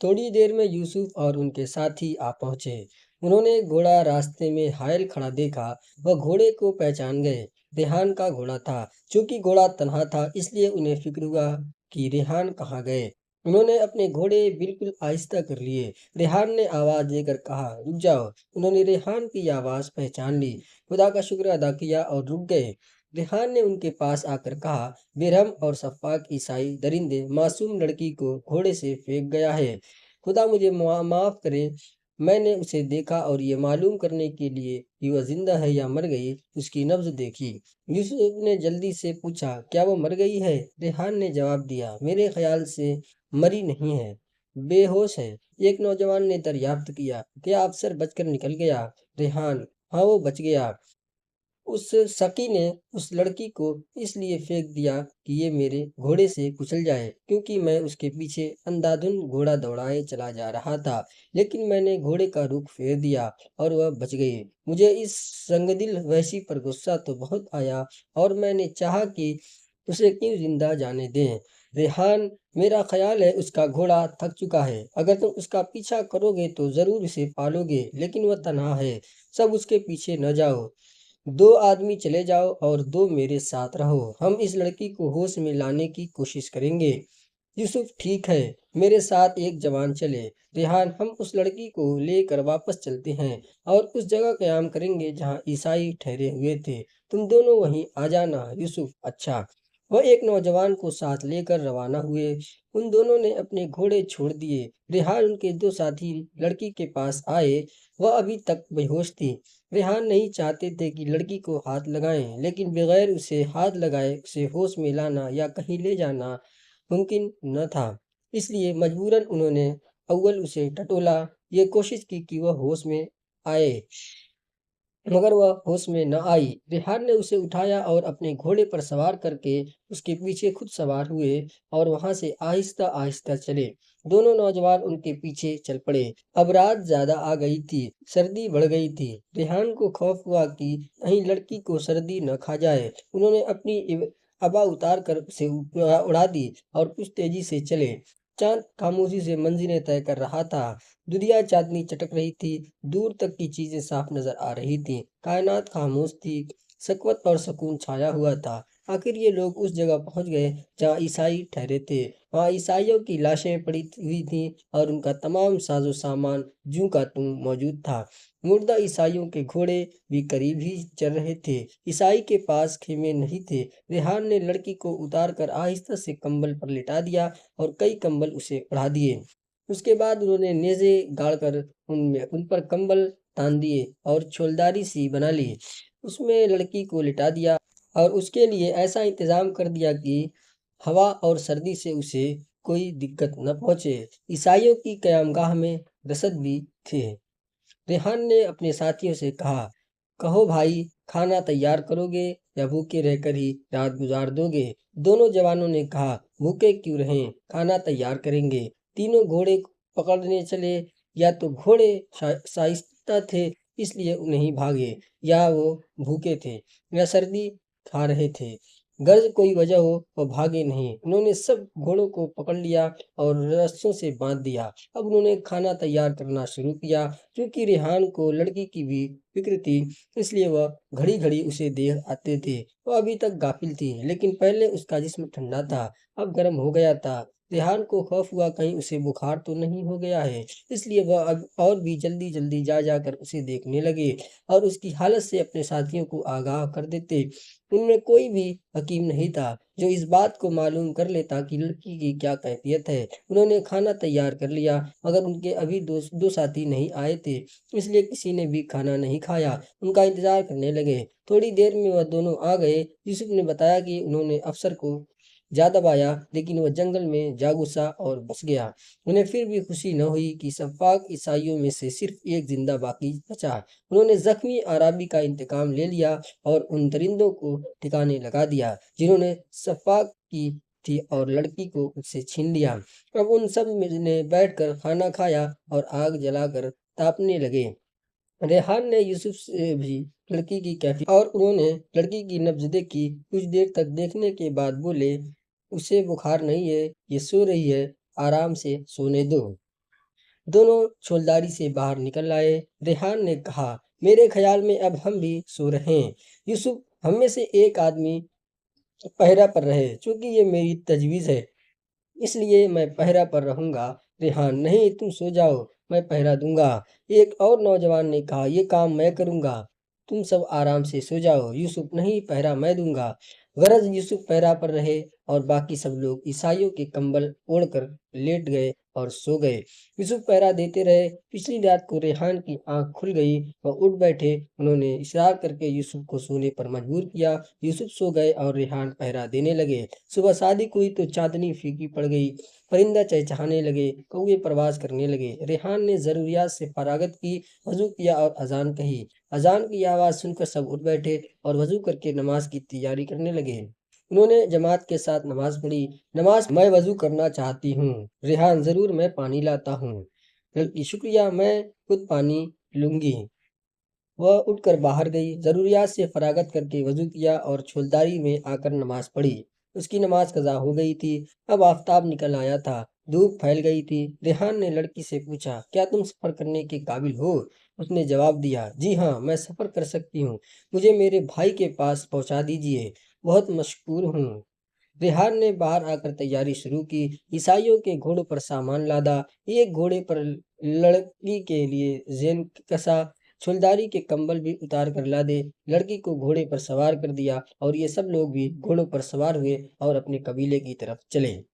थोड़ी देर में यूसुफ और उनके साथी आ पहुंचे। उन्होंने घोड़ा रास्ते में हायल खड़ा देखा। वह घोड़े को पहचान गए। रेहान का घोड़ा था। चूंकि घोड़ा तन्हा था, इसलिए उन्हें फिक्र हुआ कि रेहान कहाँ गए। उन्होंने अपने घोड़े बिल्कुल आहिस्ता कर लिए। रेहान ने आवाज देकर कहा, रुक जाओ। उन्होंने रेहान की आवाज पहचान ली। खुदा का शुक्र अदा किया और रुक गए। रेहान ने उनके पास आकर कहा, बेरहम और सफाक ईसाई दरिंदे मासूम लड़की को घोड़े से फेंक गया है। खुदा मुझे माफ करे। मैंने उसे देखा और ये मालूम करने के लिए कि वह जिंदा है या मर गई, उसकी नब्ज देखी। यूसुफ ने जल्दी से पूछा, क्या वो मर गई है? रेहान ने जवाब दिया, मेरे ख्याल से मरी नहीं है, बेहोश है। एक नौजवान ने दरियाफ्त किया, क्या अफसर बचकर निकल गया? रेहान, हाँ वो बच गया। उस सकी ने उस लड़की को इसलिए फेंक दिया कि ये मेरे घोड़े से कुचल जाए, क्योंकि मैं उसके पीछे अंधाधुंध घोड़ा दौड़ाए चला जा रहा था। लेकिन मैंने घोड़े का रुख फेर दिया और वह बच गई। मुझे इस संगदिल वहशी पर गुस्सा तो बहुत आया और मैंने चाहा कि उसे क्यों जिंदा जाने दें। रेहान, मेरा ख्याल है उसका घोड़ा थक चुका है। अगर तुम उसका पीछा करोगे तो जरूर उसे पालोगे, लेकिन वह तन्हा है। सब उसके पीछे न जाओ। दो आदमी चले जाओ और दो मेरे साथ रहो। हम इस लड़की को होश में लाने की कोशिश करेंगे। यूसुफ, ठीक है, मेरे साथ एक जवान चले। रेहान, हम उस लड़की को लेकर वापस चलते हैं और उस जगह कयाम करेंगे जहाँ ईसाई ठहरे हुए थे। तुम दोनों वहीं आ जाना। यूसुफ, अच्छा। वह एक नौजवान को साथ लेकर रवाना हुए। उन दोनों ने अपने घोड़े छोड़ दिए। रेहान उनके दो साथी लड़की के पास आए। वह अभी तक बेहोश थी। रेहान नहीं चाहते थे कि लड़की को हाथ लगाएं, लेकिन बगैर उसे हाथ लगाए उसे होश में लाना या कहीं ले जाना मुमकिन न था। इसलिए मजबूरन उन्होंने अव्वल उसे टटोला। ये कोशिश की कि वह होश में आए, मगर वह होश में न आई। रेहान ने उसे उठाया और अपने घोड़े पर सवार करके उसके पीछे खुद सवार हुए और वहां से आहिस्ता आहिस्ता चले। दोनों नौजवान उनके पीछे चल पड़े। अब रात ज्यादा आ गई थी, सर्दी बढ़ गई थी। रेहान को खौफ हुआ कि कहीं लड़की को सर्दी न खा जाए। उन्होंने अपनी अबा उतार कर उसे उड़ा दी और कुछ तेजी से चले। चांद खामोशी से मंजिलें तय कर रहा था। दुनिया चांदनी चटक रही थी। दूर तक की चीजें साफ नजर आ रही थी। कायनात खामोश थी। सकवत और सुकून छाया हुआ था। आखिर ये लोग उस जगह पहुंच गए जहाँ ईसाई ठहरे थे। वहाँ ईसाइयों की लाशें पड़ी हुई थीं और उनका तमाम साजो सामान जूं का तूं मौजूद था। मुर्दा ईसाइयों के घोड़े भी करीब ही चल रहे थे। ईसाई के पास खेमे नहीं थे। रेहान ने लड़की को उतार कर आहिस्ता से कंबल पर लिटा दिया और कई कंबल उसे ओढ़ा दिए। उसके बाद उन्होंने नेज़े गाड़कर उनमें उन पर कंबल तान दिए और छोलदारी सी बना ली। उसमें लड़की को लिटा दिया और उसके लिए ऐसा इंतजाम कर दिया कि हवा और सर्दी से उसे कोई दिक्कत न पहुंचे। ईसाइयों की कयामगाह में रसद भी थे। रेहान ने अपने साथियों से कहा, कहो भाई, खाना तैयार करोगे या भूखे रहकर ही रात गुजार दोगे? दोनों जवानों ने कहा, भूखे क्यों रहें, खाना तैयार करेंगे। तीनों घोड़े पकड़ने चले। या तो घोड़े शाइस्ता थे इसलिए नहीं भागे, या वो भूखे थे, या सर्दी खा रहे थे। गर्ज कोई वजह हो, वो भागे नहीं। उन्होंने सब घोड़ों को पकड़ लिया और रस्सों से बांध दिया। अब उन्होंने खाना तैयार करना शुरू किया। क्योंकि रेहान को लड़की की भी फिक्र थी, इसलिए वह घड़ी घड़ी उसे देख आते थे। वह अभी तक गाफिल थी, लेकिन पहले उसका जिस्म ठंडा था, अब गर्म हो गया था। रेहान को खौफ हुआ कहीं उसे बुखार तो नहीं हो गया है, इसलिए वह अब और भी जल्दी जल्दी जा जाकर उसे देखने लगे और उसकी हालत से अपने साथियों को आगाह कर देते। उनमें कोई भी हकीम नहीं था जो इस बात को मालूम कर लेता कि लड़की की क्या कैफियत है। उन्होंने खाना तैयार कर लिया, मगर उनके अभी दो साथी नहीं आए थे, इसलिए किसी ने भी खाना नहीं खाया। उनका इंतजार करने लगे। थोड़ी देर में वह दोनों आ गए। यूसुफ ने बताया कि उन्होंने अफसर को जा दबाया, लेकिन वह जंगल में जा घुसा और बच गया। उन्हें फिर भी खुशी न हुई कि सफाक ईसाइयों में से सिर्फ एक जिंदा बाकी बचा। उन्होंने जख्मी आराबी का इंतकाम ले लिया और उन दरिंदों को ठिकाने लगा दिया जिन्होंने सफाक की थी और लड़की को उससे छीन लिया। अब उन सब ने बैठकर खाना खाया और आग जलाकर तापने लगे। रेहान ने यूसुफ से भी लड़की की कैफियत और उन्होंने लड़की की नब्ज देखी। कुछ देर तक देखने के बाद बोले, उसे बुखार नहीं है, ये सो रही है, आराम से सोने दो। دونوں چھولداری سے باہر نکل آئے۔ ریحان نے کہا، میرے خیال میں اب ہم بھی سو رہے ہیں۔ یوسف، ہم میں سے ایک آدمی پہرا پر رہے، چونکہ یہ میری تجویز ہے، اس لیے میں پہرا پر رہوں گا۔ ریحان، نہیں، تم سو جاؤ، میں پہرا دوں گا۔ ایک اور نوجوان نے کہا، یہ کام میں کروں گا، تم سب آرام سے سو جاؤ۔ یوسف، نہیں، پہرا میں دوں گا۔ غرض یوسف پہرا پر رہے اور باقی سب لوگ عیسائیوں کے کمبل اوڑھ کر لیٹ گئے اور سو گئے۔ یوسف پہرا دیتے رہے۔ پچھلی رات کو ریحان کی آنکھ کھل گئی، وہ اٹھ بیٹھے۔ انہوں نے اصرار کر کے یوسف کو سونے پر مجبور کیا۔ یوسف سو گئے اور ریحان پہرا دینے لگے۔ صبح صادق ہوئی تو چاندنی پھیکی پڑ گئی، پرندہ چہچہانے لگے، کوے پرواز کرنے لگے۔ ریحان نے ضروریات سے فراغت کی، وضو کیا اور اذان کہی۔ اذان کی آواز سن کر سب اٹھ بیٹھے اور وضو کر کے نماز کی تیاری کرنے لگے۔ انہوں نے جماعت کے ساتھ نماز پڑھی۔ نماز، میں وضو کرنا چاہتی ہوں۔ ریحان، ضرور، میں پانی لاتا ہوں۔ لڑکی، شکریہ، میں خود پانی لوں گی۔ وہ اٹھ کر باہر گئی، ضروریات سے فراغت کر کے وضو کیا اور چھولداری میں آ کر نماز پڑھی۔ اس کی نماز قضا ہو گئی تھی۔ اب آفتاب نکل آیا تھا، دھوپ پھیل گئی تھی۔ ریحان نے لڑکی سے پوچھا، کیا تم سفر کرنے کے قابل ہو؟ اس نے جواب دیا، جی ہاں، میں سفر کر سکتی ہوں، مجھے میرے بھائی کے پاس پہنچا دیجیے، بہت مشکور ہوں۔ ریحان نے باہر آ کر تیاری شروع کی، عیسائیوں کے گھوڑوں پر سامان لادا، ایک گھوڑے پر لڑکی کے لیے زین کسا، چھولداری کے کمبل بھی اتار کر لادے، لڑکی کو گھوڑے پر سوار کر دیا اور یہ سب لوگ بھی گھوڑوں پر سوار ہوئے اور اپنے قبیلے کی طرف چلے۔